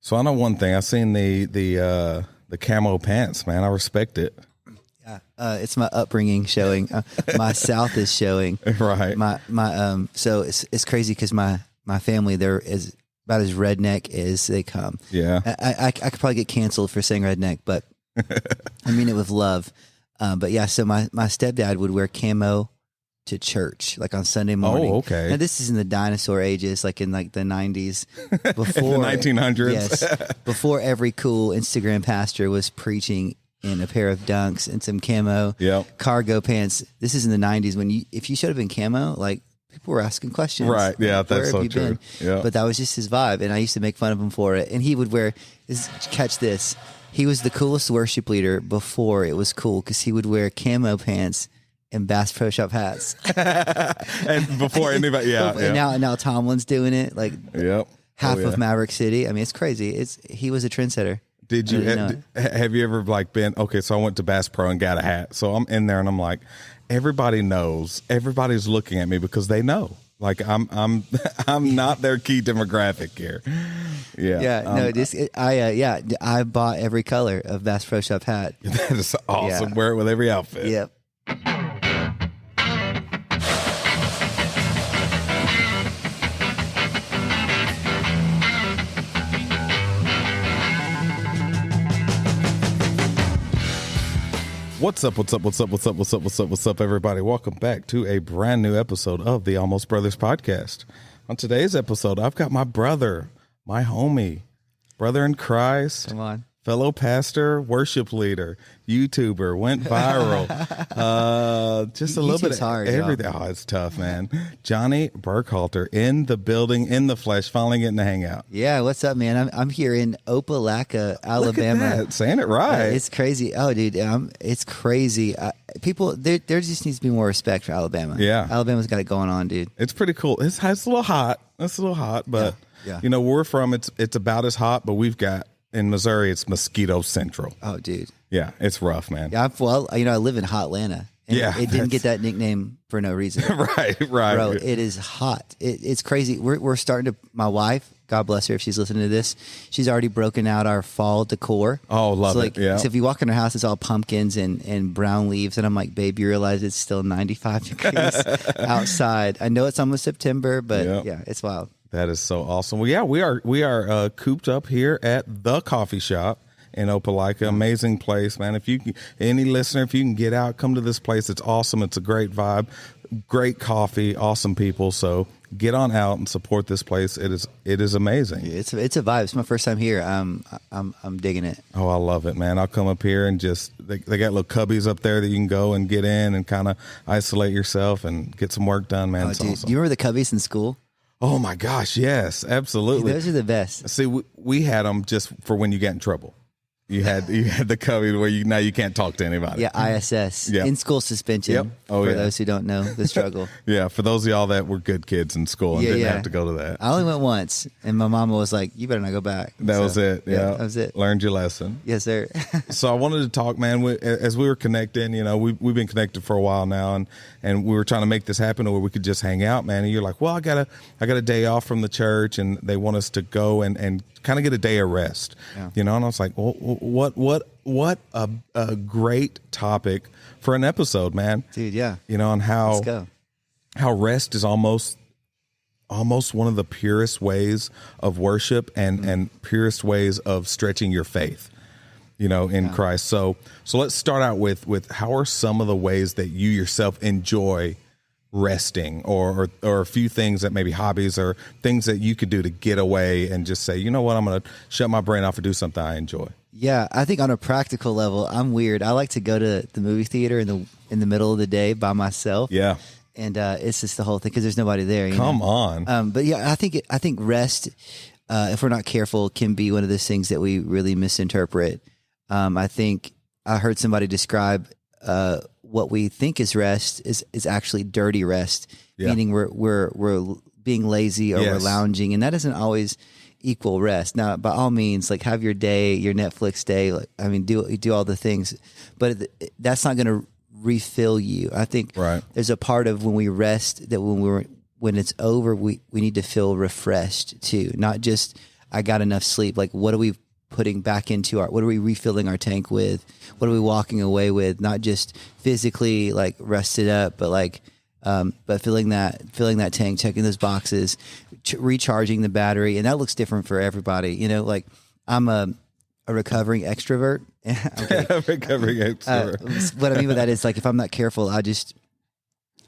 So I know one thing. I seen the camo pants, man. I respect it. Yeah, it's my upbringing showing. My South is showing. Right. My so it's crazy because my family there is about as redneck as they come. Yeah. I could probably get canceled for saying redneck, but I mean it with love. But yeah, so my stepdad would wear camo to church, like on Sunday morning. Oh, okay. Now this is in the dinosaur ages, like in like the 90s, before the 1900s. Yes, before every cool Instagram pastor was preaching in a pair of dunks and some camo cargo pants. This is in the 90s when if you showed up in camo, like people were asking questions. Right. Yeah, like, that's so true. Yeah. But that was just his vibe, and I used to make fun of him for it. And he would wear catch this. He was the coolest worship leader before it was cool because he would wear camo pants and Bass Pro Shop hats. And before anybody, yeah. Now Tomlin's doing it, like half of Maverick City. I mean, it's crazy. He was a trendsetter. Did you have you ever like been okay? So I went to Bass Pro and got a hat. So I'm in there and I'm like, everybody knows. Everybody's looking at me because they know. Like I'm not their key demographic here. I bought every color of Bass Pro Shop hat. That is awesome. Yeah. Wear it with every outfit. Yep. What's up, everybody? Welcome back to a brand new episode of the Almost Brothers podcast. On today's episode, I've got my brother, my homie, brother in Christ. Come on. Fellow pastor, worship leader, YouTuber, went viral. Just a little bit of hard, everything. Oh, it's tough, man. Johnny Burkhalter in the building, in the flesh, finally getting to hang out. Yeah, what's up, man? I'm here in Opelika, Alabama. Look at that. Saying it right. It's crazy. Oh, dude, it's crazy. People, there just needs to be more respect for Alabama. Yeah. Alabama's got it going on, dude. It's pretty cool. It's a little hot. It's a little hot, but you know, where we're from, it's about as hot, but we've got, in Missouri, it's mosquito central. Oh, dude. Yeah, it's rough, man. Yeah, I live in Hotlanta. And it didn't get that nickname for no reason. Right. Bro, it is hot. It's crazy. We're starting to, my wife, God bless her if she's listening to this, she's already broken out our fall decor. Oh, love it. Yeah. So if you walk in her house, it's all pumpkins and brown leaves. And I'm like, babe, you realize it's still 95 degrees outside. I know it's almost September, but yeah, it's wild. That is so awesome. Well, yeah, we are cooped up here at the coffee shop in Opelika. Amazing place, man. If you any listener, if you can get out, come to this place. It's awesome. It's a great vibe, great coffee, awesome people. So get on out and support this place. It is amazing. It's a vibe. It's my first time here. I'm digging it. Oh, I love it, man. I'll come up here and just they got little cubbies up there that you can go and get in and kind of isolate yourself and get some work done, man. Oh, it's dude, awesome. Do you remember the cubbies in school? Oh my gosh, yes, absolutely. Dude, those are the best. See, we had them just for when you get in trouble. You had the cubby where now you can't talk to anybody. Yeah, ISS. Yeah. In school suspension. Yep. Oh, for those who don't know the struggle. Yeah, for those of y'all that were good kids in school and didn't have to go to that. I only went once, and my mama was like, "You better not go back." That was it. Yeah, that was it. Learned your lesson. Yes, sir. So I wanted to talk, man. As we were connecting, you know, we've been connected for a while now, and we were trying to make this happen where we could just hang out, man. And you're like, well, I got a day off from the church, and they want us to go and kind of get a day of rest, you know. And I was like, well, what a great topic for an episode, man, dude. Yeah, you know, and how rest is almost one of the purest ways of worship and purest ways of stretching your faith, you know, in Christ. So let's start out with how are some of the ways that you yourself enjoy resting, or a few things that maybe hobbies or things that you could do to get away and just say, you know what, I'm going to shut my brain off and do something I enjoy. Yeah, I think on a practical level, I'm weird. I like to go to the movie theater in the middle of the day by myself. Yeah, and it's just the whole thing because there's nobody there. Come on. But yeah, I think rest, if we're not careful, can be one of those things that we really misinterpret. I think I heard somebody describe what we think is rest is actually dirty rest, meaning we're being lazy or we're lounging, and that doesn't always equal rest. Now, by all means, like have your day, your Netflix day. Like, I mean, do all the things, but that's not going to refill you. I think there's a part of when we rest that when it's over, we need to feel refreshed too. Not just I got enough sleep. Like, what are we putting back into what are we refilling our tank with? What are we walking away with? Not just physically like rested up, but like, but filling that tank, checking those boxes, recharging the battery. And that looks different for everybody. You know, like I'm a recovering extrovert. Recovering extrovert. What I mean by that is like, if I'm not careful,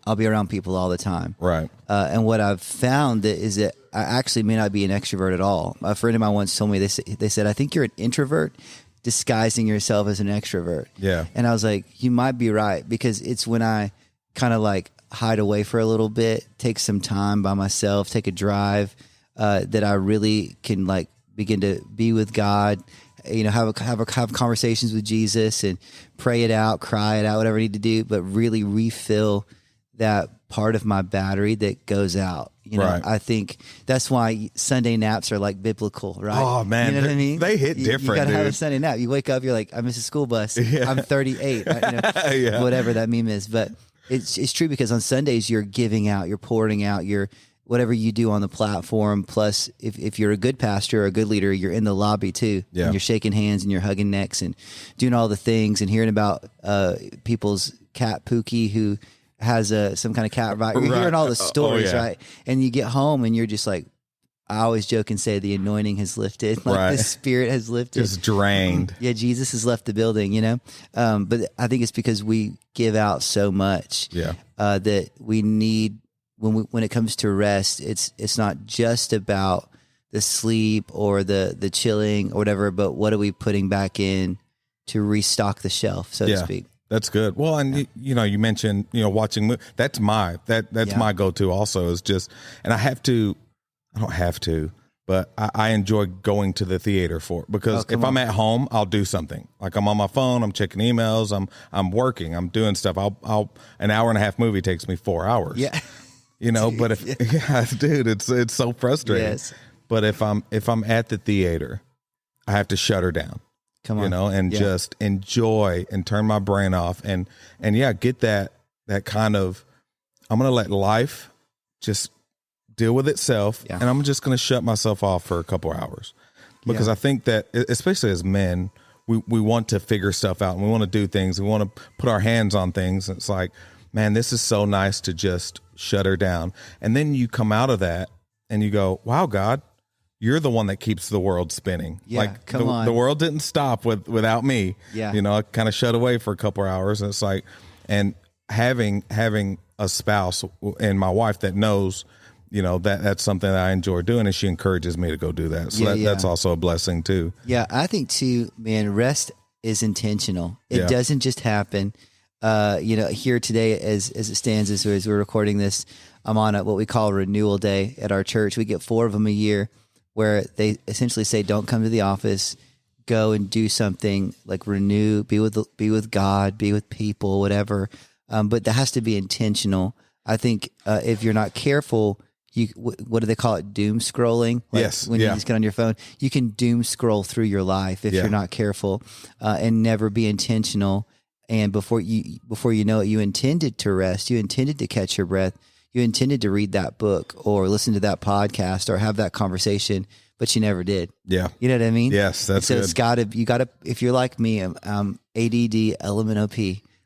I'll be around people all the time. Right. And what I've found is that I actually may not be an extrovert at all. A friend of mine once told me, they said, I think you're an introvert disguising yourself as an extrovert. Yeah. And I was like, you might be right, because it's when I kind of like hide away for a little bit, take some time by myself, take a drive, that I really can like begin to be with God, you know, have conversations with Jesus and pray it out, cry it out, whatever I need to do, but really refill that part of my battery that goes out. You know, right. I think that's why Sunday naps are like biblical, right? Oh man, you know what I mean? They hit different. You gotta dude. have a Sunday nap. You wake up, you're like, I miss a school bus. Yeah. I'm 38. You know, Yeah. whatever that meme is. But it's true, because on Sundays you're giving out, you're pouring out, you're whatever you do on the platform. Plus, if you're a good pastor or a good leader, you're in the lobby too. Yeah. And you're shaking hands and you're hugging necks and doing all the things and hearing about people's cat Pookie who has some kind of cat right. You're hearing all the stories, right? And you get home and you're just like, I always joke and say the anointing has lifted, like the spirit has lifted. Just drained. Yeah, Jesus has left the building, you know? But I think it's because we give out so much that we need, when it comes to rest, it's not just about the sleep or the chilling or whatever, but what are we putting back in to restock the shelf, so to speak. That's good. Well, and you know, you mentioned, you know, watching. That's my go-to also, is just, and I don't have to, but I enjoy going to the theater because if I'm at home, I'll do something. Like I'm on my phone, I'm checking emails, I'm working, I'm doing stuff. I'll an hour and a half movie takes me 4 hours. Yeah. You know, dude, but dude, it's so frustrating. Yes. But if I'm at the theater, I have to shut her down. Come on. You know, and just enjoy and turn my brain off and get that kind of, I'm going to let life just deal with itself, and I'm just going to shut myself off for a couple of hours, because I think that, especially as men, we want to figure stuff out and we want to do things. We want to put our hands on things. And it's like, man, this is so nice to just shut her down. And then you come out of that and you go, wow, God, you're the one that keeps the world spinning. Yeah, like come the world didn't stop without me. Yeah. You know, I kind of shut away for a couple of hours, and it's like, and having a spouse and my wife that knows, you know, that's something that I enjoy doing, and she encourages me to go do that. So that's also a blessing too. Yeah. I think too, man, rest is intentional. It doesn't just happen. You know, here today, as it stands, as we're recording this, I'm on what we call Renewal Day at our church. We get 4 of them a year, where they essentially say, don't come to the office, go and do something, like renew, be with God, be with people, whatever. But that has to be intentional. I think if you're not careful, what do they call it? Doom scrolling. Like yes. When you just get on your phone, you can doom scroll through your life if you're not careful, and never be intentional. And before you know it, you intended to rest, you intended to catch your breath, you intended to read that book or listen to that podcast or have that conversation, but you never did. Yeah. You know what I mean? Yes, that's so good. It's you gotta, if you're like me, I'm ADD, element OP.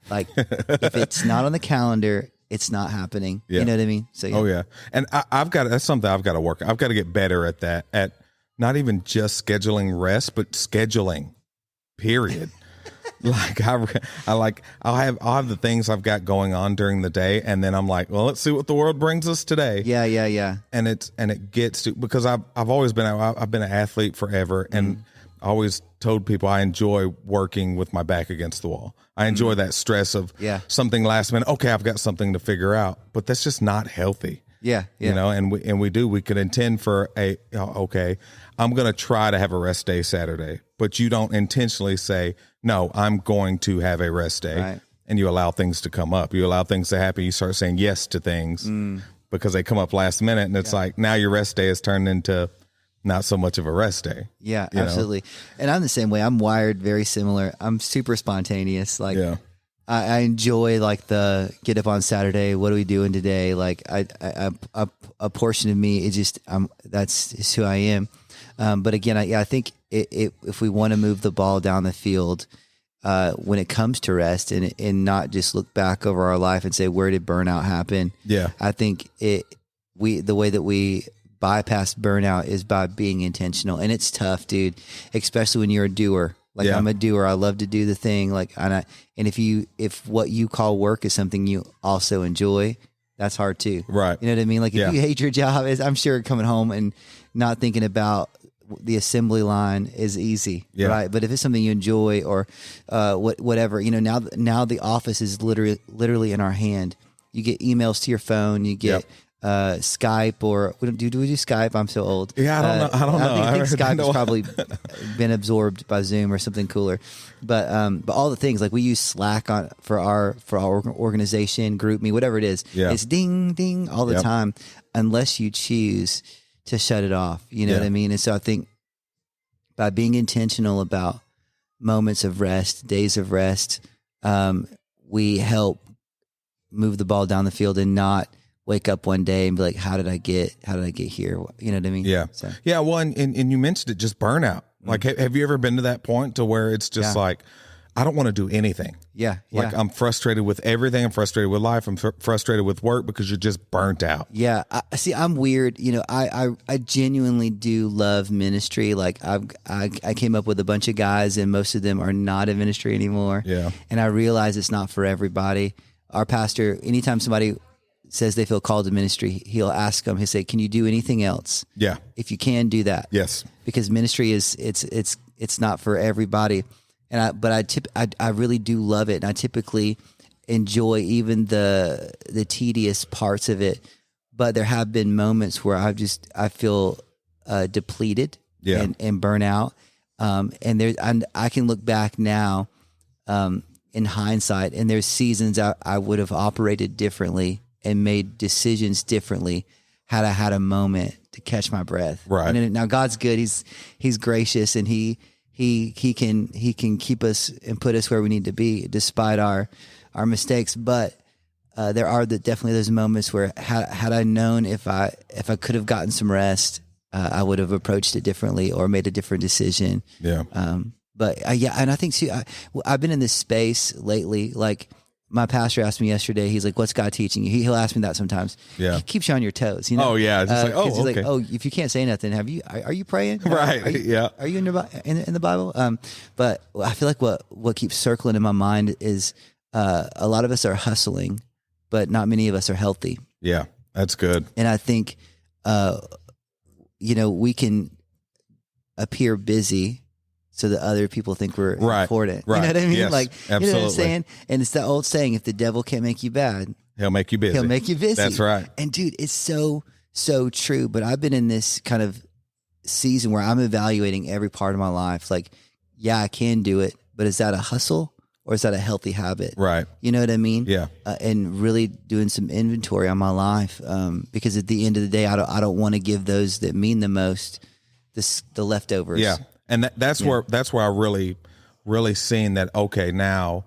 Like if it's not on the calendar, it's not happening. You know what I mean? So Oh yeah. And that's something I've got to work. I've got to get better at that, at not even just scheduling rest, but scheduling, period. Like I'll have the things I've got going on during the day, and then I'm like, well, let's see what the world brings us today. Yeah. And it gets to, because I've been an athlete forever, and I always told people I enjoy working with my back against the wall. I enjoy that stress of something last minute. Okay, I've got something to figure out, but that's just not healthy. Yeah. You know, and we could intend for okay, I'm going to try to have a rest day Saturday, but you don't intentionally say, no, I'm going to have a rest day. Right. And you allow things to come up. You allow things to happen. You start saying yes to things because they come up last minute, and it's like, now your rest day is turned into not so much of a rest day. Yeah, absolutely. And I'm the same way. I'm wired very similar. I'm super spontaneous. Like, I enjoy like the get up on Saturday. What are we doing today? Like a portion of me is just, that's who I am. But again, I think if we want to move the ball down the field, when it comes to rest and not just look back over our life and say, where did burnout happen? Yeah. I think the way that we bypass burnout is by being intentional. And it's tough, dude, especially when you're a doer. Like I'm a doer. I love to do the thing. And if what you call work is something you also enjoy, that's hard too. Right. You know what I mean? Like if you hate your job, I'm sure coming home and not thinking about the assembly line is easy, right? But if it's something you enjoy or whatever, now the office is literally in our hand. You get emails to your phone. You get Skype, or do we do Skype? I'm so old. Yeah, I don't know. I think Skype has probably been absorbed by Zoom or something cooler. But all the things, like we use Slack for our organization, group me, whatever it is. Yeah. It's ding ding all the time, unless you choose to shut it off. You know what I mean? And so I think by being intentional about moments of rest, days of rest, we help move the ball down the field and not wake up one day and be like, how did I get here? You know what I mean? Yeah. So. Yeah. Well, and you mentioned it, just burnout. Like, have you ever been to that point to where it's just like, I don't want to do anything. Yeah. Like I'm frustrated with everything. I'm frustrated with life. I'm frustrated with work because you're just burnt out. Yeah. I'm weird. I genuinely do love ministry. Like I came up with a bunch of guys and most of them are not in ministry anymore. Yeah. And I realize it's not for everybody. Our pastor, anytime somebody says they feel called to ministry, he'll ask them, he'll say, can you do anything else? Yeah. If you can, do that. Yes. Because ministry it's not for everybody. And I really do love it. And I typically enjoy even the tedious parts of it. But there have been moments where I feel depleted and burn out. And I can look back now in hindsight, and there's seasons I would have operated differently and made decisions differently had I had a moment to catch my breath. Right. And now God's good. He's gracious, and he can keep us and put us where we need to be despite our mistakes. But there are definitely those moments where had I known if I could have gotten some rest, I would have approached it differently or made a different decision. Yeah. But and I think too, I've been in this space lately. Like my pastor asked me yesterday, he's like, "What's God teaching you?" He'll ask me that sometimes. Yeah. He keeps you on your toes. You know? Oh yeah. Just like, he's okay. like, oh, if you can't say nothing, are you praying? Right. Are you in the Bible? But I feel like what keeps circling in my mind is a lot of us are hustling, but not many of us are healthy. Yeah, that's good. And I think, we can appear busy so that other people think we're important. Right. You know what I mean? Yes, like, absolutely. You know what I'm saying? And it's that old saying, if the devil can't make you bad, he'll make you busy. He'll make you busy. That's right. And dude, it's so true. But I've been in this kind of season where I'm evaluating every part of my life. Like, yeah, I can do it, but is that a hustle or is that a healthy habit? Right. You know what I mean? Yeah. And really doing some inventory on my life. Because at the end of the day, I don't want to give those that mean the most the leftovers. Yeah. And that's where I really seen that, okay, now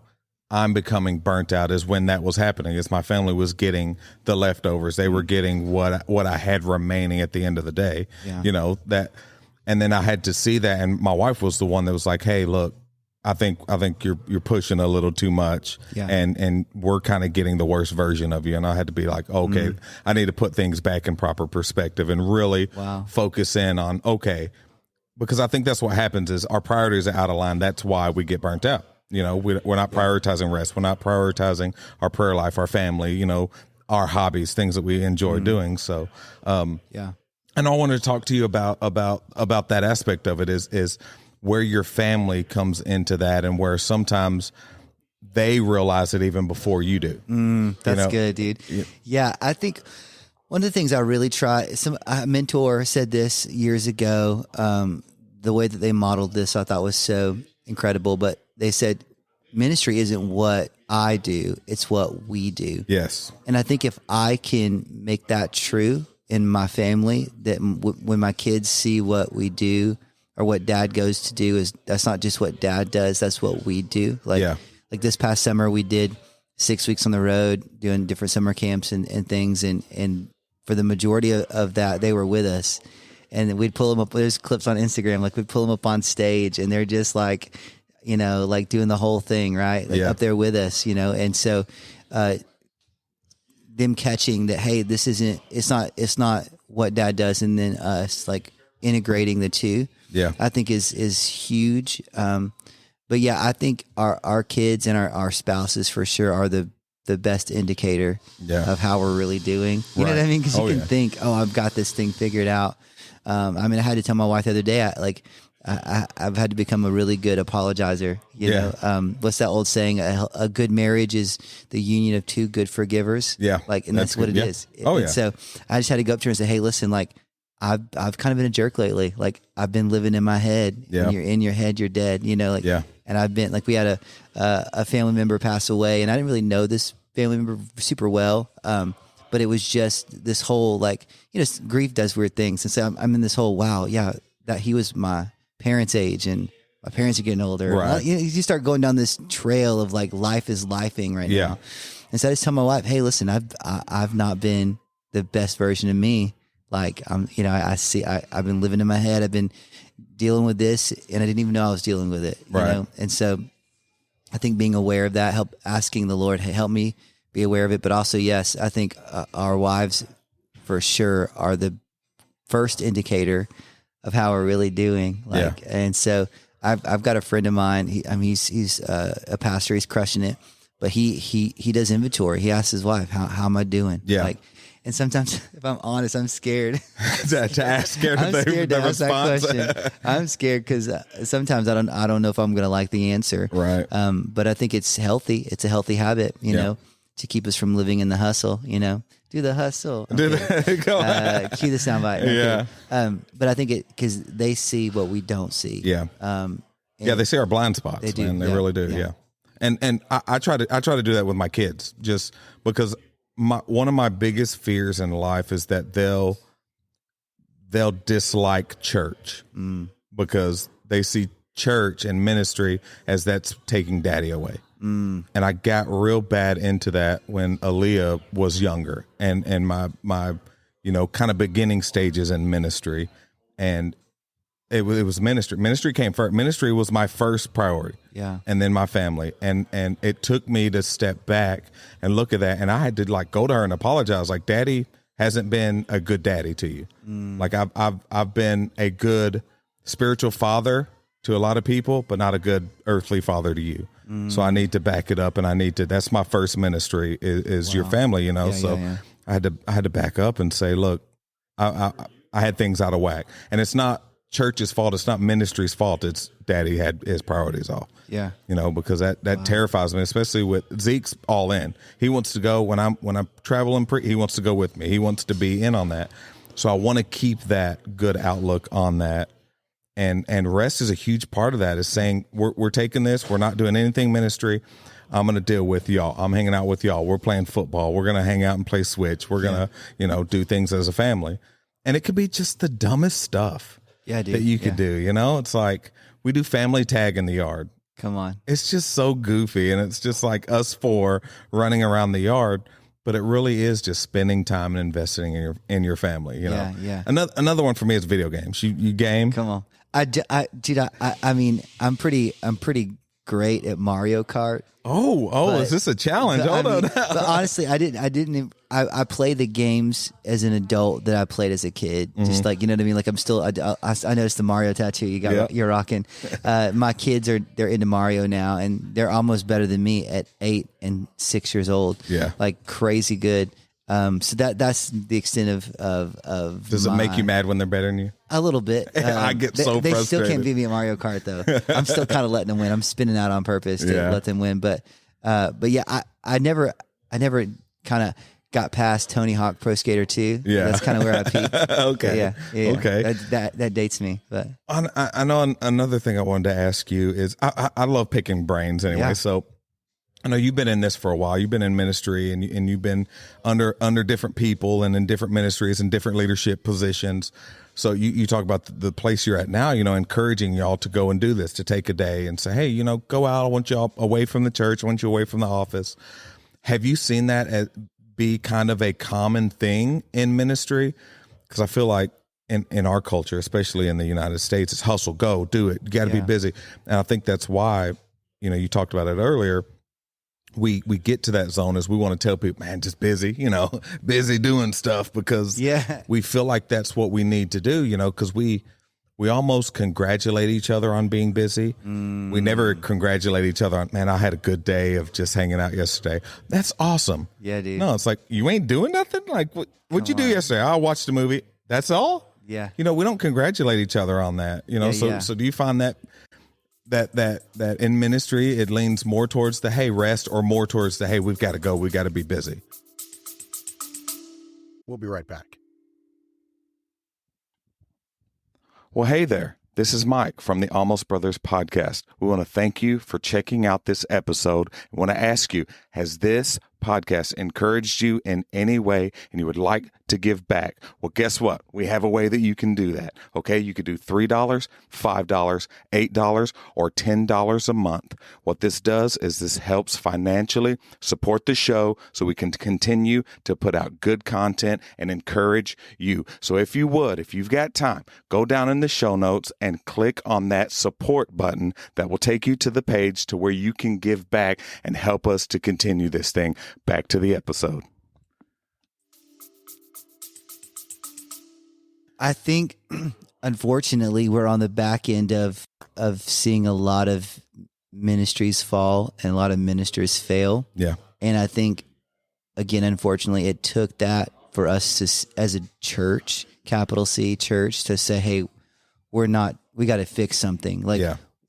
I'm becoming burnt out is when that was happening, is my family was getting the leftovers. They were getting what I had remaining at the end of the day, that, and then I had to see that. And my wife was the one that was like, hey, look, I think you're pushing a little too much, and we're kind of getting the worst version of you. And I had to be like, okay, I need to put things back in proper perspective and really focus in on, okay, because I think that's what happens is our priorities are out of line. That's why we get burnt out. We're not prioritizing rest. We're not prioritizing our prayer life, our family, our hobbies, things that we enjoy doing. So, and I wanted to talk to you about that aspect of it is where your family comes into that, and where sometimes they realize it even before you do. That's good, dude. Yeah, I think one of the things I really try, a mentor said this years ago, the way that they modeled this I thought was so incredible, but they said, ministry isn't what I do, it's what we do. Yes. And I think if I can make that true in my family, that when my kids see what we do or what dad goes to do, is that's not just what dad does, that's what we do. Like this past summer, we did 6 weeks on the road doing different summer camps and things. And for the majority of that, they were with us. and we'd pull them up. There's clips on Instagram, like we'd pull them up on stage, and they're just like, you know, like doing the whole thing, right? Like up there with us, you know, and so them catching that, hey, this isn't, it's not what dad does, and then us like integrating the two, I think is huge. But yeah, I think our kids and our spouses for sure are the best indicator of how we're really doing. You know what I mean? Because you can think, oh, I've got this thing figured out. I mean, I had to tell my wife the other day, I've had to become a really good apologizer. You know, what's that old saying? A good marriage is the union of two good forgivers. Yeah. Like, and that's what it is. And so I just had to go up to her and say, hey, listen, like, I've kind of been a jerk lately. Like, I've been living in my head. And you're in your head, you're dead, you know, like, and I've been like, we had a family member pass away, and I didn't really know this family member super well. But it was just this whole, like, you know, grief does weird things. And so I'm in this whole, wow, that he was my parents' age, and my parents are getting older. Right. You start going down this trail of like, life is lifing right now. And so I just tell my wife, hey, listen, I've not been the best version of me. Like, you know, I've been living in my head. I've been dealing with this, and I didn't even know I was dealing with it. You know? And so I think being aware of that, asking the Lord, hey, help me be aware of it. But also, yes, I think our wives for sure are the first indicator of how we're really doing. Like, and so I've got a friend of mine. He's a pastor. He's crushing it, but he does inventory. He asks his wife, how am I doing? Like, and sometimes, if I'm honest, I'm scared to ask. I'm scared to ask that question. I'm scared because sometimes I don't know if I'm going to like the answer. Right. But I think it's healthy. It's a healthy habit, you know, to keep us from living in the hustle. You know, do the hustle. Okay. Cue the soundbite. Okay. But I think because they see what we don't see. They see our blind spots. They do. Man. They really do. Yeah. And I try to do that with my kids, just because. One of my biggest fears in life is that they'll dislike church because they see church and ministry as that's taking daddy away. And I got real bad into that when Aaliyah was younger and my you know, kind of beginning stages in ministry, and it was ministry. Ministry came first. Ministry was my first priority. And then my family. And it took me to step back and look at that. And I had to like go to her and apologize. Like, daddy hasn't been a good daddy to you. Like I've been a good spiritual father to a lot of people, but not a good earthly father to you. So I need to back it up, and that's my first ministry is your family, you know? I had to back up and say, look, I had things out of whack, and it's not church's fault. It's not ministry's fault. It's daddy had his priorities off. You know, because that terrifies me, especially with Zeke's all in. He wants to go when I'm traveling. He wants to go with me. He wants to be in on that. So I want to keep that good outlook on that. And rest is a huge part of that, is saying we're taking this. We're not doing anything ministry. I'm going to deal with y'all. I'm hanging out with y'all. We're playing football. We're going to hang out and play Switch. We're going to, you know, do things as a family. And it could be just the dumbest stuff. That you could do, you know? It's like we do family tag in the yard. Come on. It's just so goofy, and it's just like us four running around the yard, but it really is just spending time and investing in your family, you know? Another one for me is video games. You game? Come on. I mean, I'm pretty great at Mario Kart. Is this a challenge? Hold on. But honestly, I play the games as an adult that I played as a kid. Just like, you know what I mean? Like, I'm still, I noticed the Mario tattoo you're rocking. My kids they're into Mario now, and they're almost better than me at 8 and 6 years old. Like crazy good. So that's the extent of Does it make you mad when they're better than you? A little bit. I get so frustrated. They still can't beat me at Mario Kart though. I'm still kind of letting them win. I'm spinning out on purpose to let them win. But yeah, I never kind of got past Tony Hawk Pro Skater 2. That's kind of where I peaked. Okay. Okay. That dates me. But I know another thing I wanted to ask you is I love picking brains anyway. So I know you've been in this for a while. You've been in ministry, and you've been under different people and in different ministries and different leadership positions. So you talk about the place you're at now, you know, encouraging y'all to go and do this, to take a day and say, hey, you know, go out. I want y'all away from the church. I want you away from the office. Have you seen that be kind of a common thing in ministry? Because I feel like in our culture, especially in the United States, it's hustle, go, do it. You got to be busy. And I think that's why, you talked about it earlier. We get to that zone as we want to tell people, man, just busy, busy doing stuff because we feel like that's what we need to do, because we almost congratulate each other on being busy. We never congratulate each other on, man, I had a good day of just hanging out yesterday. That's awesome. Yeah, dude. No, it's like, you ain't doing nothing? Like, what'd you do yesterday? I watched the movie. That's all? Yeah. We don't congratulate each other on that, So do you find that in ministry, it leans more towards the, hey, rest, or more towards the, hey, we've got to go. We've got to be busy? We'll be right back. Well, hey there. This is Mike from the Almost Brothers podcast. We want to thank you for checking out this episode. I want to ask you, has this podcast encouraged you in any way and you would like to give back? Well, guess what? We have a way that you can do that. Okay. You could do $3, $5, $8, or $10 a month. What this does is this helps financially support the show so we can continue to put out good content and encourage you. So if you've got time, go down in the show notes and click on that support button that will take you to the page to where you can give back and help us to continue this thing. Back to the episode. I think, unfortunately, we're on the back end of seeing a lot of ministries fall and a lot of ministers fail. Yeah. And I think, again, unfortunately, it took that for us to, as a church, capital C church, to say, hey, we got to fix something.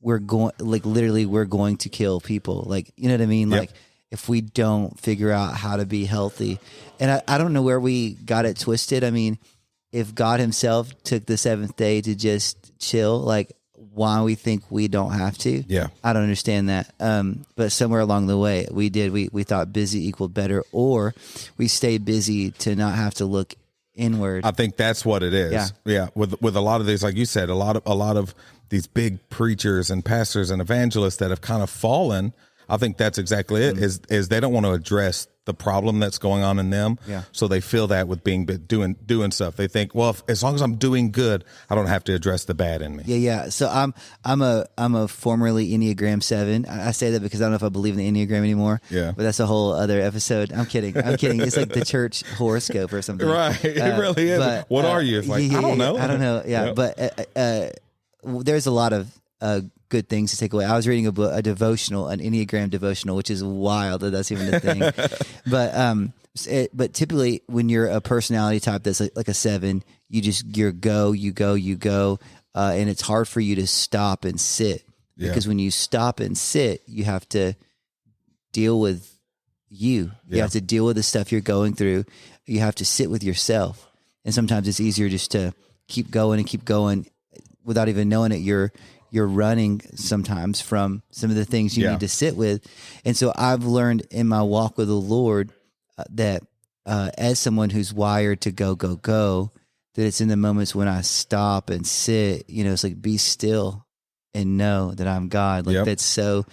We're going to kill people. You know what I mean? Yep. If we don't figure out how to be healthy. And I don't know where we got it twisted. I mean, if God himself took the seventh day to just chill, why we think we don't have to? Yeah. I don't understand that. But somewhere along the way we did. We thought busy equaled better, or we stayed busy to not have to look inward. I think that's what it is. Yeah. With a lot of these, like you said, a lot of these big preachers and pastors and evangelists that have kind of fallen. I think that's exactly it. Is they don't want to address the problem that's going on in them. Yeah. So they feel that with doing stuff. They think, well, as long as I'm doing good, I don't have to address the bad in me. Yeah. So I'm a formerly Enneagram 7. I say that because I don't know if I believe in the Enneagram anymore. Yeah. But that's a whole other episode. I'm kidding. It's like the church horoscope or something. Right. It really is. But, what are you? It's like, I don't know. I don't know. Yeah. Yep. But there's a lot of good things to take away. I was reading a devotional, an Enneagram devotional, which is wild that that's even a thing. But typically when you're a personality type that's like a 7, you go, and it's hard for you to stop and sit because when you stop and sit, you have to deal with you. You have to deal with the stuff you're going through. You have to sit with yourself, and sometimes it's easier just to keep going without even knowing it. You're running sometimes from some of the things you need to sit with. And so I've learned in my walk with the Lord that as someone who's wired to go, that it's in the moments when I stop and sit, it's like, be still and know that I'm God. That's so,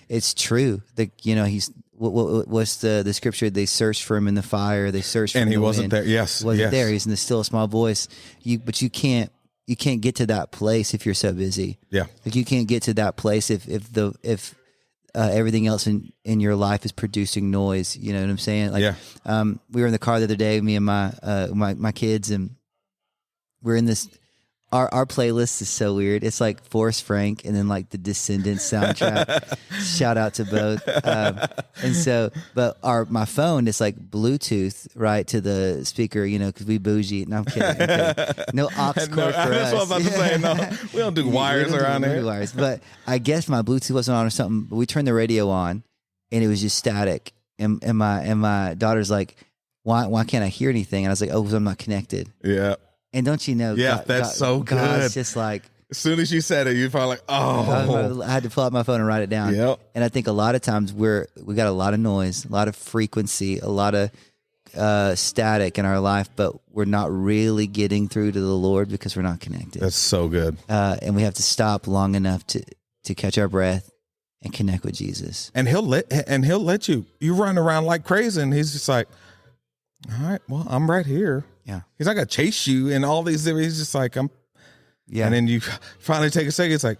it's true. He's, what's the scripture? They searched for him in the fire. They searched for him. And he wasn't there. Yes. Wasn't there. He's in the still small voice. But you can't get to that place if you're so busy. Yeah. You can't get to that place if everything else in your life is producing noise. You know what I'm saying? We were in the car the other day, me and my kids, and we're in this. Our playlist is so weird. It's like Forrest Frank and then like the Descendants soundtrack. Shout out to both. But my phone is like Bluetooth right to the speaker, because we bougie. No, I'm kidding. No aux cord for us. That's what I was about to say. No, we don't do wires around here. Wires. But I guess my Bluetooth wasn't on or something. But we turned the radio on, and it was just static. And my daughter's like, why can't I hear anything? And I was like, because I'm not connected. Yeah. And don't you know? Yeah, that's so good. God's just like, as soon as you said it, you felt like, oh. I had to pull out my phone and write it down. Yep. And I think a lot of times we got a lot of noise, a lot of frequency, a lot of static in our life, but we're not really getting through to the Lord because we're not connected. That's so good. And we have to stop long enough to catch our breath and connect with Jesus. And he'll let you run around like crazy, and he's just like, all right, well, I'm right here. Yeah. He's not gonna chase you and all these. He's just like, Yeah. And then you finally take a second. It's like,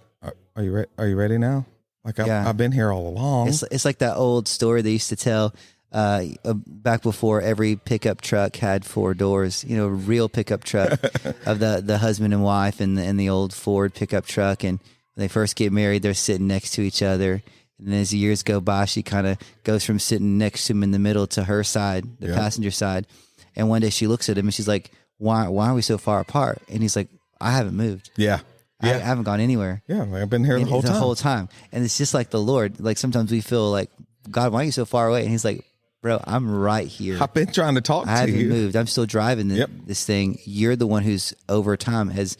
are you ready? Are you ready now? Like I've been here all along. It's like that old story they used to tell back before every pickup truck had 4 doors. You know, a real pickup truck of the husband and wife and the old Ford pickup truck. And when they first get married, they're sitting next to each other. And as the years go by, she kind of goes from sitting next to him in the middle to her side, the passenger side. And one day she looks at him and she's like, why are we so far apart? And he's like, I haven't moved. Yeah. I haven't gone anywhere. Yeah, I've been here the whole time. And it's just like the Lord. Like sometimes we feel like, God, why are you so far away? And he's like, bro, I'm right here. I've been trying to talk to you. I haven't moved. I'm still driving this thing. You're the one who's over time has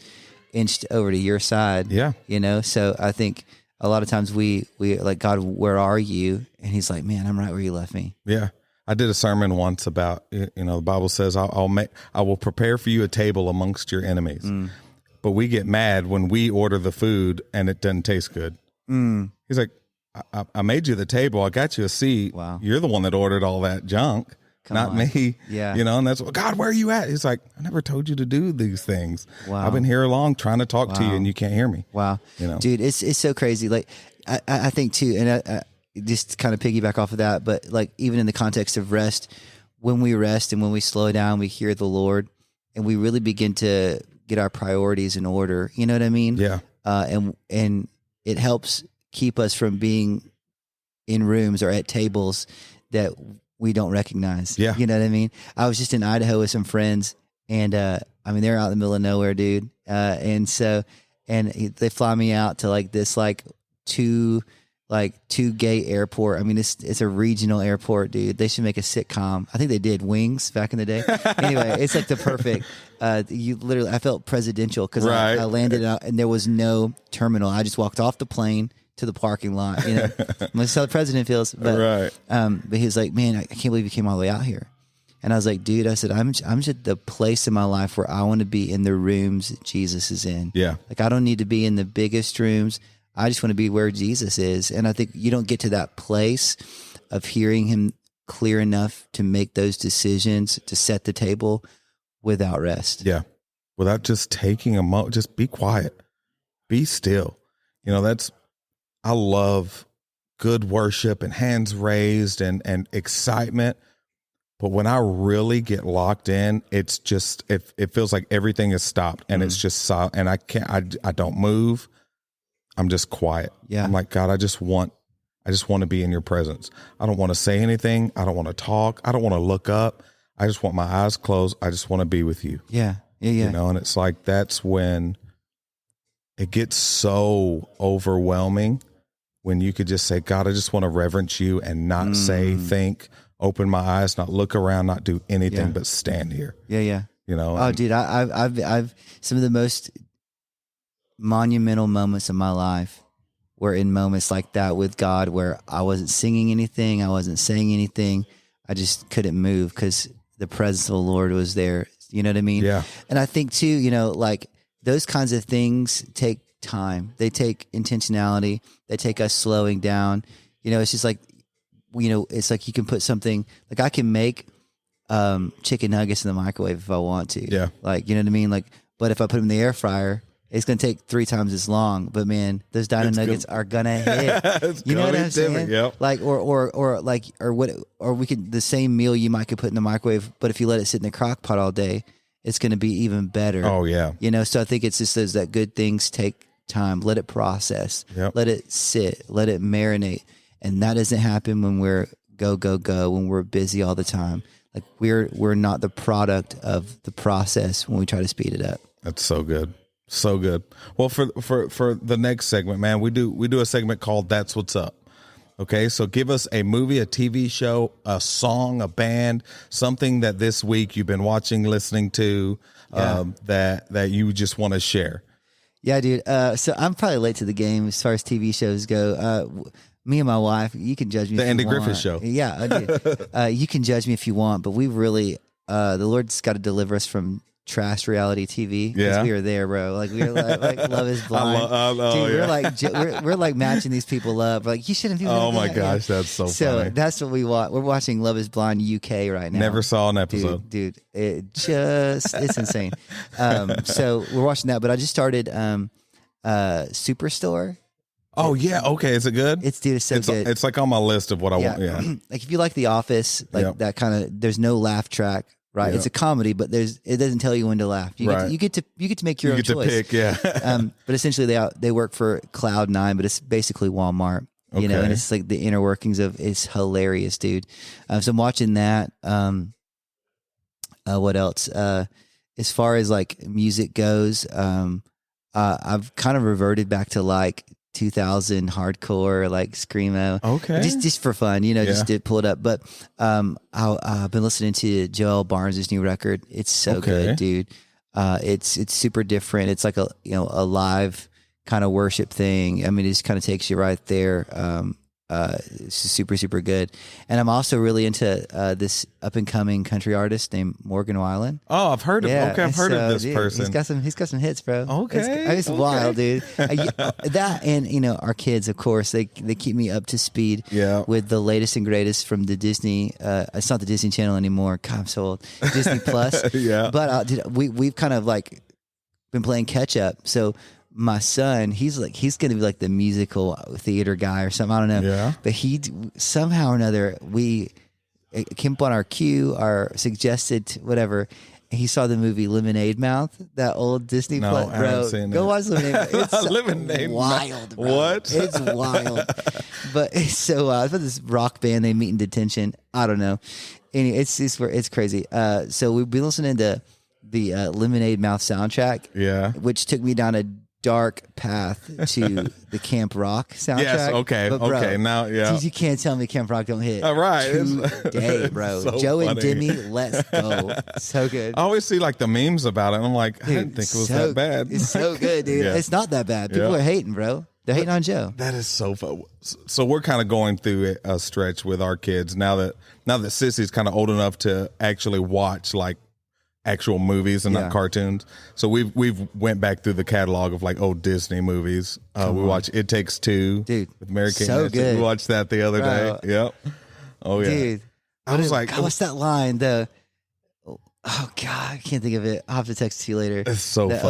inched over to your side. Yeah. You know, so I think a lot of times we like, God, where are you? And he's like, man, I'm right where you left me. Yeah. I did a sermon once about, the Bible says, I will prepare for you a table amongst your enemies. But we get mad when we order the food and it doesn't taste good. He's like, I made you the table. I got you a seat. Wow. You're the one that ordered all that junk, not me. Yeah. And that's what, God, where are you at? He's like, I never told you to do these things. Wow. I've been here long trying to talk to you and you can't hear me. Wow. Dude, it's so crazy. Like, I think too, and I just kind of piggyback off of that, but like even in the context of rest, when we rest and when we slow down, we hear the Lord and we really begin to get our priorities in order. You know what I mean? Yeah. And it helps keep us from being in rooms or at tables that we don't recognize. Yeah. You know what I mean? I was just in Idaho with some friends and, they're out in the middle of nowhere, dude. And they fly me out to like this, two gate airport. I mean, it's a regional airport, dude. They should make a sitcom. I think they did Wings back in the day. Anyway, it's like the perfect, I felt presidential because I landed out and there was no terminal. I just walked off the plane to the parking lot, That's how the president feels. But, but he was like, man, I can't believe you came all the way out here. And I was like, dude, I said, I'm just the place in my life where I want to be in the rooms Jesus is in. Yeah. Like I don't need to be in the biggest rooms. I just want to be where Jesus is. And I think you don't get to that place of hearing him clear enough to make those decisions, to set the table without rest. Yeah. Without just taking a moment, just be quiet, be still. I love good worship and hands raised and excitement. But when I really get locked in, it's just, it feels like everything is stopped and it's just silent and I don't move. I'm just quiet. Yeah. I'm like, God, I just want to be in your presence. I don't want to say anything. I don't want to talk. I don't want to look up. I just want my eyes closed. I just want to be with you. Yeah. Yeah. Yeah. And it's like, that's when it gets so overwhelming when you could just say, God, I just want to reverence you and not say, think, open my eyes, not look around, not do anything but stand here. Yeah. Yeah. Oh, dude, I've some of the most monumental moments of my life were in moments like that with God, where I wasn't singing anything, I wasn't saying anything, I just couldn't move because the presence of the Lord was there. You know what I mean? Yeah. And I think too, like those kinds of things take time. They take intentionality. They take us slowing down. It's just like, it's like you can put something, like I can make chicken nuggets in the microwave if I want to. Yeah. Like, you know what I mean? Like, but if I put them in the air fryer, it's going to take 3 times as long. But man, those dino nuggets are going to hit. You know what I'm saying? Yep. Like, or we could, the same meal you might could put in the microwave, but if you let it sit in the crock pot all day, it's going to be even better. Oh yeah. So I think it's just those that good things take time. Let it process. Yep. Let it sit. Let it marinate. And that doesn't happen when we're go, when we're busy all the time. Like we're not the product of the process when we try to speed it up. That's so good. So good. Well, for the next segment, man, we do a segment called That's What's Up. Okay. So give us a movie, a TV show, a song, a band, something that this week you've been watching, listening to, that you just want to share. Yeah, dude. So I'm probably late to the game as far as TV shows go. Me and my wife, you can judge me. The if Andy you want. Griffith Show. Yeah, I do. You can judge me if you want, but we really, the Lord's got to deliver us from trash reality TV. Yeah. We were there, bro. Like we were like Love Is Blind. Dude, we're like matching these people up. Like you shouldn't be. Oh my gosh, that's so funny. That's what we watch. We're watching Love Is Blind UK right now. Never saw an episode. Dude, it's insane. So we're watching that, but I just started Superstore. Oh yeah, okay. Is it good? It's so good. It's like on my list of what I want. Yeah. Like if you like The Office, like that kind of. There's no laugh track, right? Yep. It's a comedy, but it doesn't tell you when to laugh. You get to make your own choice. You get to pick, yeah. But essentially, they work for Cloud9, but it's basically Walmart. You know, and it's like the inner workings of. It's hilarious, dude. So I'm watching that. What else? As far as like music goes, I've kind of reverted back to like 2000 hardcore, like screamo. Okay, just for fun, just to pull it up. But I've been listening to Joel Barnes' new record. It's so good, dude. It's super different. It's like a live kind of worship thing. I mean, it just kind of takes you right there. It's super, super good. And I'm also really into this up and coming country artist named Morgan Wallen. Oh, I've heard of I've heard of this person. He's got some hits, bro. Okay. It's wild, dude. That and our kids, of course, they keep me up to speed with the latest and greatest from the Disney. It's not the Disney Channel anymore. God, I'm so old. Disney Plus. Yeah. But we've kind of like been playing catch up. So my son, he's going to be like the musical theater guy or something. I don't know. Yeah. But he somehow or another, it came up on our queue, our suggested whatever. And he saw the movie Lemonade Mouth, that old Disney No, I haven't seen Go it. watch Lemonade Mouth. It's Lemonade wild, bro. What? It's wild. But it's so wild. It's about this rock band they meet in detention. I don't know. Anyway, it's crazy. So we've been listening to the Lemonade Mouth soundtrack, which took me down a dark path to the Camp Rock soundtrack. Yes, okay, but bro, okay. Now, dude, you can't tell me Camp Rock don't hit. All right. Today, bro. So Joe funny. and Demi, let's go. So good. I always see like the memes about it. And I'm like, I didn't think it was that bad. It's so good, dude. Yeah. It's not that bad. People are hating, bro. They're hating on Joe. That is so fun. So we're kind of going through a stretch with our kids now that Sissy's kind of old enough to actually watch like actual movies and not cartoons. So we've went back through the catalog of like old Disney movies. We watched It Takes Two, dude, with Mary Kate. So good. We watched that the other day. Yep. Oh yeah, dude. I was like, God, what's that line? Oh God, I can't think of it. I'll have to text it to you later. It's so funny.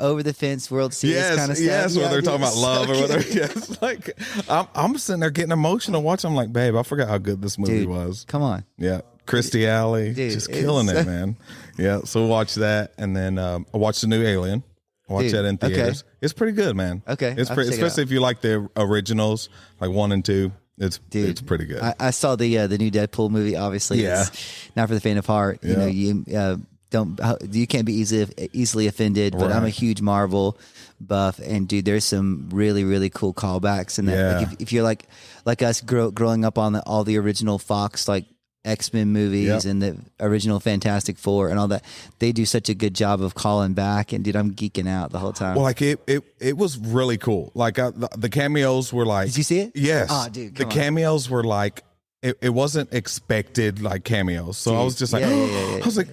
Over the fence World Series kind of stuff. Yes, where they're talking about love or whatever. Yes, like I'm sitting there getting emotional watching. I'm like, babe, I forgot how good this movie was. Come on. Yeah. Christy Alley, just killing it, man. Yeah, so we'll watch that, and then I watched the new Alien. Watch that in theaters. Okay. It's pretty good, man. Okay, it's pretty, especially if you like the originals, like 1 and 2. It's pretty good. I saw the new Deadpool movie. Obviously, it's not for the faint of heart. Yeah. You can't be easily offended. But I'm a huge Marvel buff, and dude, there's some really really cool callbacks. And that, like if you're like us growing up on all the original Fox like X-Men movies and the original Fantastic Four and all that, they do such a good job of calling back. And dude, I'm geeking out the whole time. Well, like it was really cool. Like the cameos were like, did you see it? Yes. Oh, dude, the cameos were like, it wasn't expected like cameos. So I was just like, I was like,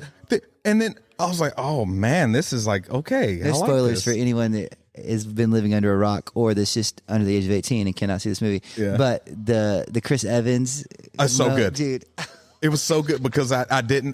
and then I was like, oh man, this is like, okay. There's spoilers for anyone that has been living under a rock or that's just under the age of 18 and cannot see this movie. Yeah. But the Chris Evans, so good, dude. It was so good because I didn't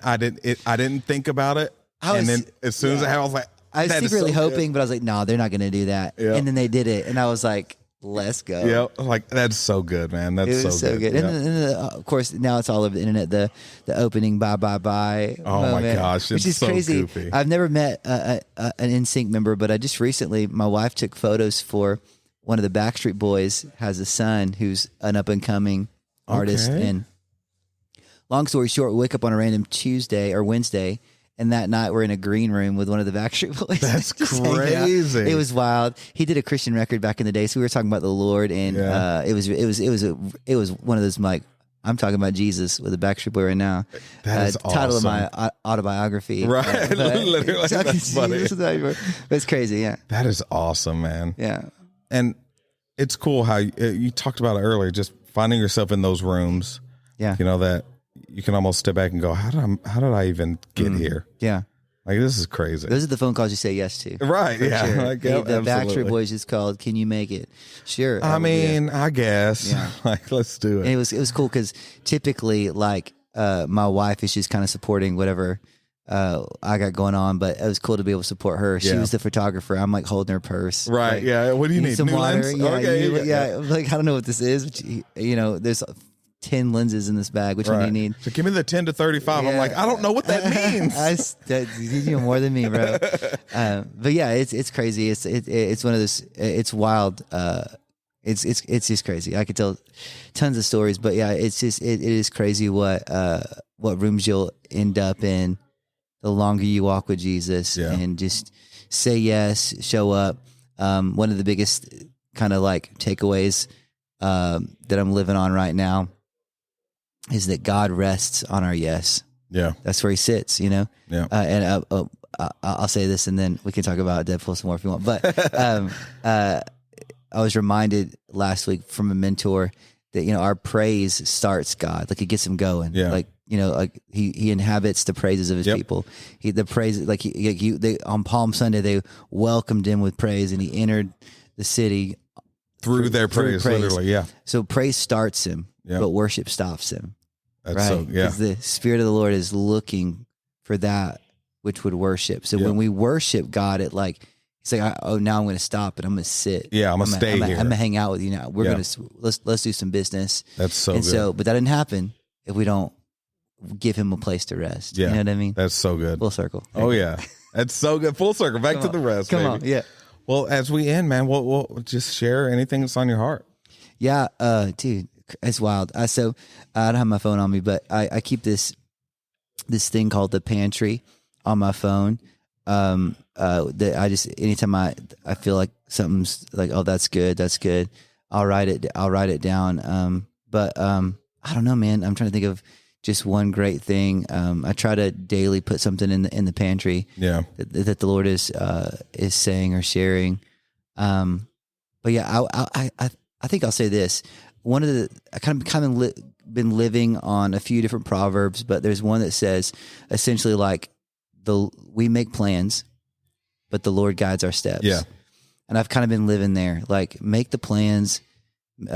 think about it, and then as soon as I was like, I was secretly hoping, but I was like, no, they're not going to do that. Yep. And then they did it, and I was like, let's go. Yeah, like that's so good, man. That's so good. Yep. And then, of course, now it's all over the internet. The opening bye. Oh moment, my gosh, which is so crazy. Goofy. I've never met an NSYNC member, but I just recently, my wife took photos for one of the Backstreet Boys. Has a son who's an up and coming artist, and long story short, we wake up on a random Tuesday or Wednesday, and that night we're in a green room with one of the Backstreet Boys. That's crazy. It was wild. He did a Christian record back in the day, so we were talking about the Lord, and it was one of those like, I'm talking about Jesus with a Backstreet Boy right now. That is awesome. Title of my autobiography. Right, literally. That's funny. It's crazy. Yeah, that is awesome, man. Yeah, and it's cool how you talked about it earlier. Just finding yourself in those rooms. Yeah, that you can almost step back and go, how did I even get here? Yeah. Like, this is crazy. Those are the phone calls you say yes to. Right, yeah. Sure. Like, Hey, the absolutely. Backstreet Boys just called, can you make it? Sure. I mean, I guess. Yeah. Like, let's do And it. it was cool because typically, like, my wife is just kind of supporting whatever I got going on, but it was cool to be able to support her. She Yeah. was the photographer. I'm like holding her purse. Right, Like, yeah. What do you "You need? some New water? lens? Yeah, Okay, yeah. Like, I don't know what this is, but there's 10 lenses in this bag. Which one do you need? So give me the 10 to 35. I'm Yeah. like, I don't know what that means. You know more than me, bro. But yeah, it's crazy. It's one of those. It's wild. It's just crazy. I could tell tons of stories, but yeah, it is crazy what rooms you'll end up in the longer you walk with Jesus, and just say yes, show up. One of the biggest kind of like takeaways that I'm living on right now is that God rests on our yes. Yeah. That's where he sits, you know? Yeah. And I'll say this and then we can talk about Deadpool some more if you want. But I was reminded last week from a mentor that, our praise starts God. Like, it gets him going. Yeah. Like, like he inhabits the praises of his people. The praise, like they on Palm Sunday, they welcomed him with praise, and he entered the city Through their praise, literally. Yeah. So praise starts him, Yeah. but worship stops him. That's Right? so, yeah. Because the Spirit of the Lord is looking for that which would worship. So when we worship God, it's like, now I'm going to stop and I'm going to sit. Yeah, I'm gonna stay here. I'm going to hang out with you now. We're going to let's do some business. That's so and good. so, but that didn't happen if we don't give him a place to rest. Yeah. You know what I mean? That's so good. Full circle. Oh, yeah. That's so good. Full circle. Back to the rest, Come baby. on. Yeah. Well, as we end, man, we'll just share anything that's on your heart. Yeah. Dude, it's wild. So I don't have my phone on me, but I keep this thing called the pantry on my phone. That I just, anytime I feel like something's like, oh, that's good. I'll write it down. But I don't know, man. I'm trying to think of just one great thing. I try to daily put something in the pantry. Yeah. That the Lord is saying or sharing. But yeah, I think I'll say this. One of the, I kind of been living on a few different proverbs, but there's one that says essentially like we make plans, but the Lord guides our steps. Yeah. And I've kind of been living there, like make the plans, make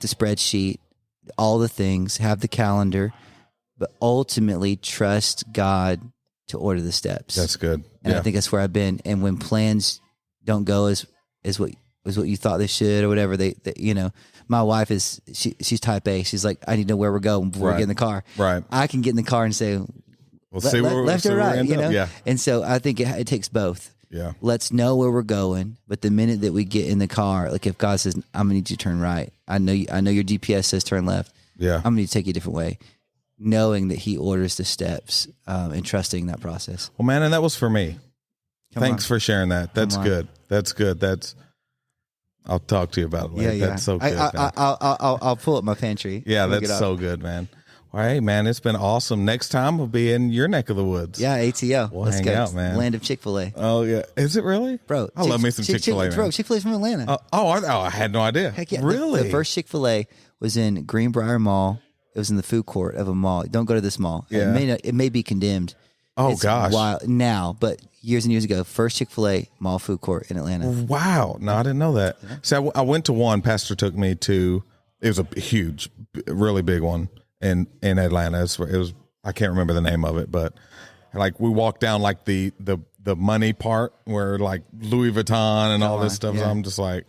the spreadsheet, all the things, have the calendar, but ultimately trust God to order the steps. That's good. And I think that's where I've been. And when plans don't go as what you thought they should or whatever, they my wife is, she's type A. She's like, I need to know where we're going before we get in the car. Right. I can get in the car and say, left or right, Yeah. And so I think it takes both. Yeah. Let's know where we're going, but the minute that we get in the car, like if God says, I'm gonna need you to turn right, I know your GPS says turn left. Yeah. I'm gonna need to take you a different way, knowing that He orders the steps, and trusting that process. Well, man, and that was for me. Thanks on. for sharing that. That's good. That's good. I'll talk to you about it later. Yeah. That's so good. I'll pull up my pantry. Yeah, Look that's it up. so good, man. Well, hey, man, it's been awesome. Next time we'll be in your neck of the woods. Yeah, ATO. We'll Let's hang go. out, man. Land of Chick-fil-A. Oh, yeah. Is it really? Bro, I love me some Chick-fil-A, man. Bro, Chick-fil-A's from Atlanta. I had no idea. Heck yeah. Really? The first Chick-fil-A was in Greenbrier Mall. It was in the food court of a mall. Don't go to this mall. Yeah. It may be condemned. Oh, It's gosh. wild now, but years and years ago, first Chick-fil-A mall food court in Atlanta. Wow. No, I didn't know that. So I went to one. Pastor took me to, it was a huge, really big one in Atlanta. It was, I can't remember the name of it, but like we walked down like the money part where like Louis Vuitton and all this stuff. Yeah. So I'm just like,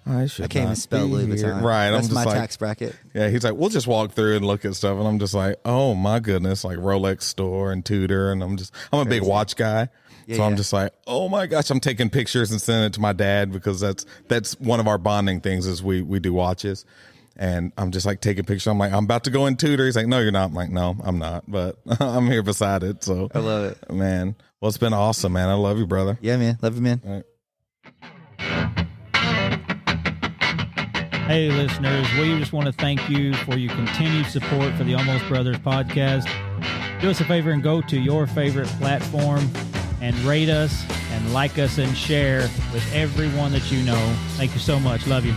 I can't even spell Louis Vuitton. Right. That's I'm just my like, tax bracket. Yeah, he's like, we'll just walk through and look at stuff, and I'm just like, oh my goodness, like Rolex store and Tudor, and I'm a big watch guy, so I'm just like, oh my gosh, I'm taking pictures and sending it to my dad because that's one of our bonding things is we do watches, and I'm just like taking pictures. I'm like, I'm about to go in Tudor. He's like, no, you're not. I'm like, no, I'm not, but I'm here beside it. So I love it, man. Well, it's been awesome, man. I love you, brother. Yeah, man. Love you, man. All right. Hey, listeners, we just want to thank you for your continued support for the Almost Brothers podcast. Do us a favor and go to your favorite platform and rate us and like us and share with everyone that you know. Thank you so much. Love you.